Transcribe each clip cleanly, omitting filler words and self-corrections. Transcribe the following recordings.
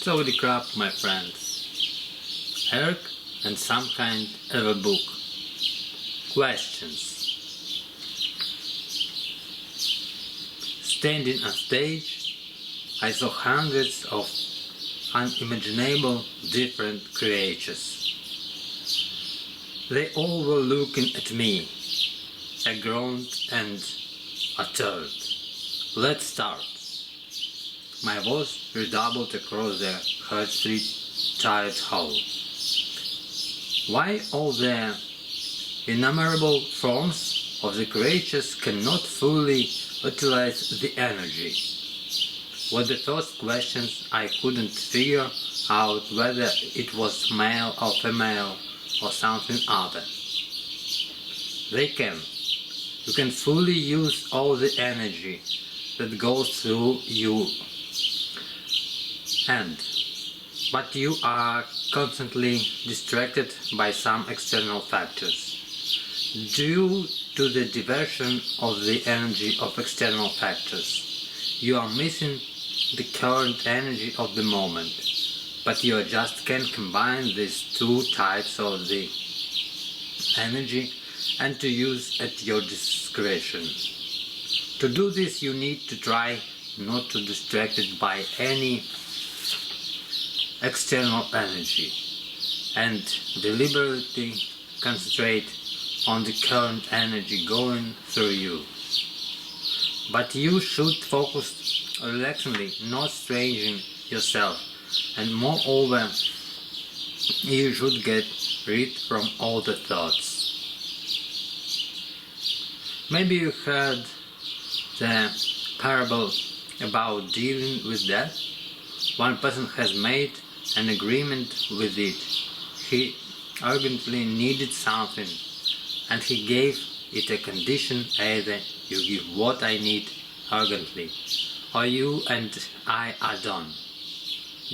So the crap, my friends. Erg and some kind of a book. Questions. Standing on stage, I saw hundreds of unimaginable different creatures. They all were looking at me. I groaned and uttered, "Let's start." My voice redoubled across the heart-street tired hall. Why all the innumerable forms of the creatures cannot fully utilize the energy? Were the first questions. I couldn't figure out whether it was male or female or something other. They can. You can fully use all the energy that goes through you, but you are constantly distracted by some external factors. Due to the diversion of the energy of external factors, you are missing the current energy of the moment, but you just can't combine these two types of the energy and to use at your discretion. To do this, you need to try not to distracted by any external energy and deliberately concentrate on the current energy going through you. But you should focus relaxedly, not straining yourself, and moreover, you should get rid from all the thoughts. Maybe you heard the parable about dealing with death. One person has made an agreement with it. He urgently needed something, and he gave it a condition: either you give what I need urgently, or you and I are done.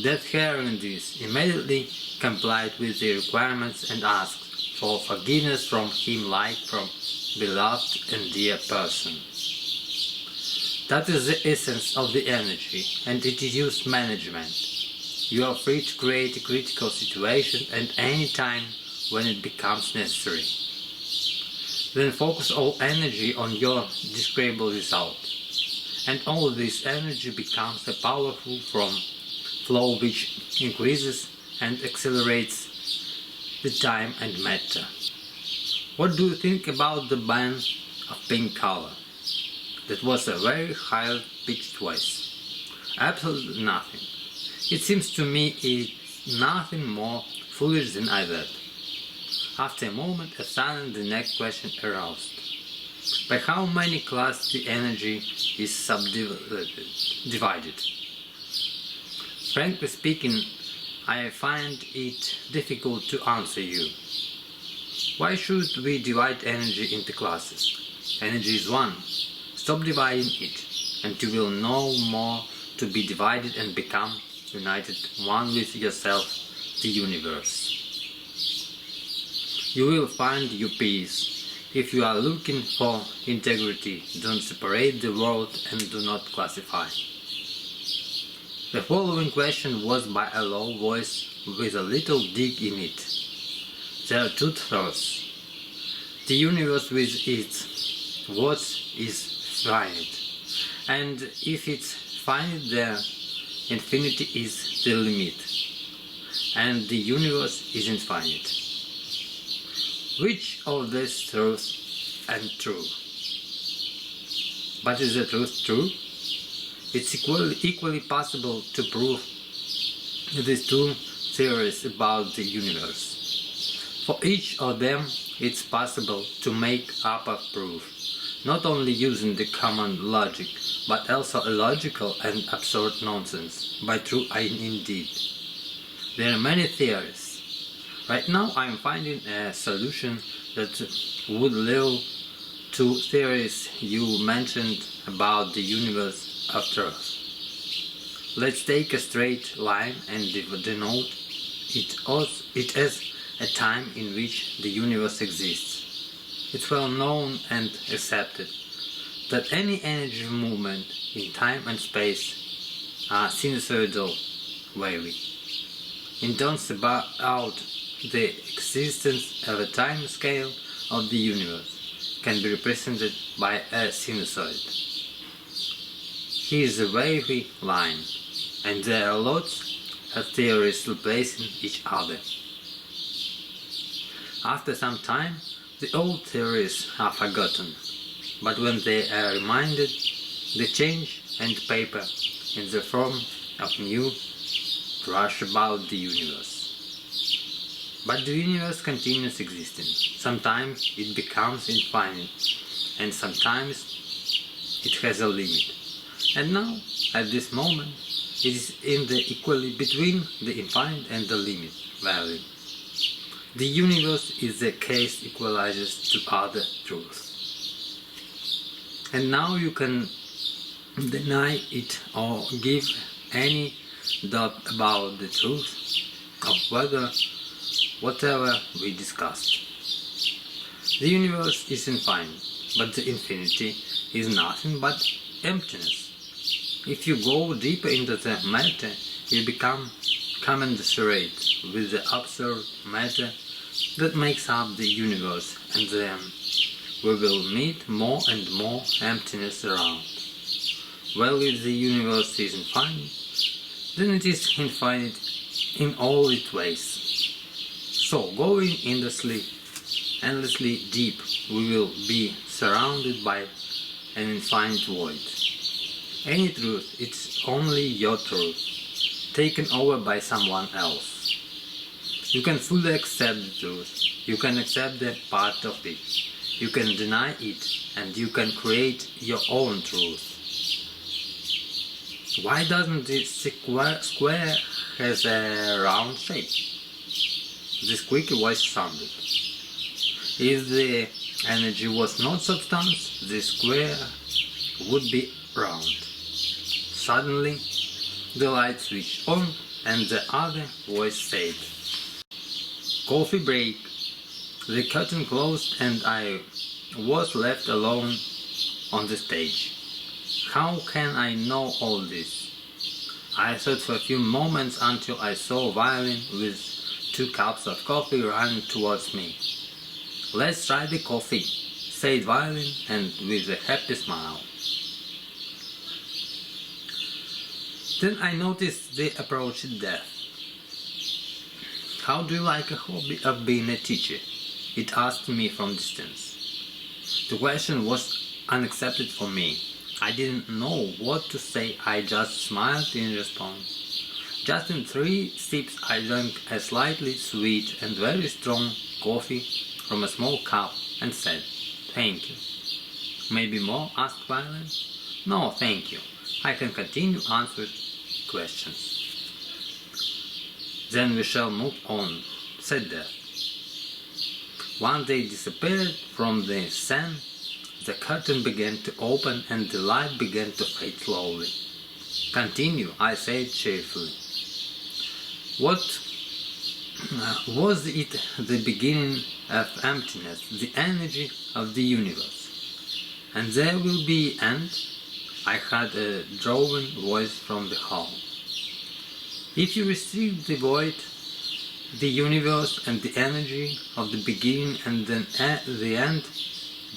Death, hearing this, immediately complied with the requirements and asked for forgiveness from him like from beloved and dear person. That is the essence of the energy, and it is used management. You are free to create a critical situation at any time when it becomes necessary. Then focus all energy on your desirable result, and all this energy becomes a powerful flow which increases and accelerates the time and matter. What do you think about the band of pink color? That was a very high-pitched voice. Absolutely nothing. It seems to me it's nothing more foolish than I thought. After a moment of silence, the next question aroused. By how many classes the energy is subdivided? Frankly speaking, I find it difficult to answer you. Why should we divide energy into classes? Energy is one. Stop dividing it, and you will know more to be divided and become united one with yourself, the universe. You will find your peace. If you are looking for integrity, don't separate the world and do not classify. The following question was by a low voice with a little dig in it. There are two truths. The universe with its words is finite, and if it's finite, the infinity is the limit, and the universe is infinite. Which of these truths and true? But is the truth true? It's equally possible to prove these two theories about the universe. For each of them, it's possible to make up a proof, not only using the common logic, but also illogical and absurd nonsense, by true indeed. There are many theories. Right now I am finding a solution that would lead to theories you mentioned about the universe of truth. Let's take a straight line and denote it as a time in which the universe exists. It's well known and accepted that any energy movement in time and space are sinusoidal wavy. In terms about the existence of a time scale of the universe can be represented by a sinusoid. Here is a wavy line, and there are lots of theories replacing each other. After some time, the old theories are forgotten, but when they are reminded, they change and paper in the form of new rush about the universe. But the universe continues existing. Sometimes it becomes infinite, and sometimes it has a limit. And now, at this moment, it is in the equally between the infinite and the limit value. The universe is the case equalizes to other truths. And now you can deny it or give any doubt about the truth of whatever we discussed. The universe is infinite, but the infinity is nothing but emptiness. If you go deeper into the matter, you become commensurate with the absurd matter that makes up the universe, and then we will meet more and more emptiness around. Well, if the universe is infinite, then it is infinite in all its ways. So, going endlessly deep, we will be surrounded by an infinite void. Any truth, it's only your truth, taken over by someone else. You can fully accept the truth, you can accept the part of it, you can deny it, and you can create your own truth. Why doesn't this square has a round shape? The squeaky voice sounded. If the energy was not substance, the square would be round. Suddenly, the light switched on and the other voice said, "Coffee break." The curtain closed and I was left alone on the stage. How can I know all this? I thought for a few moments until I saw a violin with 2 cups of coffee running towards me. "Let's try the coffee," said violin, and with a happy smile. Then I noticed the approaching death. "How do you like a hobby of being a teacher?" it asked me from distance. The question was unaccepted for me. I didn't know what to say, I just smiled in response. Just in 3 sips I drank a slightly sweet and very strong coffee from a small cup and said, "Thank you." "Maybe more?" asked Violin. "No, thank you. I can continue answering questions." "Then we shall move on," said Death. Once they disappeared from the scene, the curtain began to open and the light began to fade slowly. "Continue," I said cheerfully. What was it the beginning of emptiness, the energy of the universe? "And there will be end?" I heard a droning voice from the hall. "If you restrict the void, the universe and the energy of the beginning and then the end,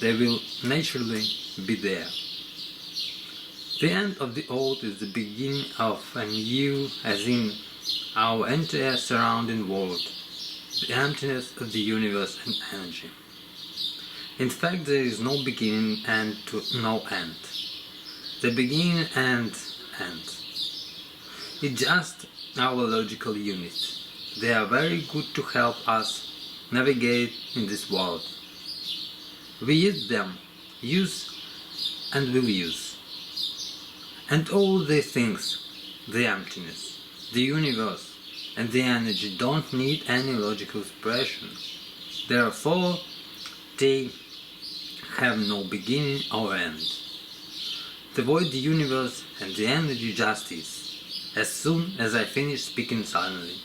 they will naturally be there. The end of the old is the beginning of a new, as in our entire surrounding world, the emptiness of the universe and energy. In fact, there is no beginning and no end. The beginning and end. It's just our logical units. They are very good to help us navigate in this world. We use them, and will use. And all these things, the emptiness, the universe, and the energy don't need any logical expression. Therefore, they have no beginning or end. The void, the universe, and the energy just is. As soon as I finished speaking suddenly,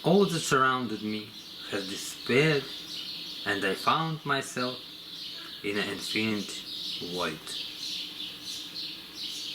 all that surrounded me has disappeared, and I found myself in an infinite void.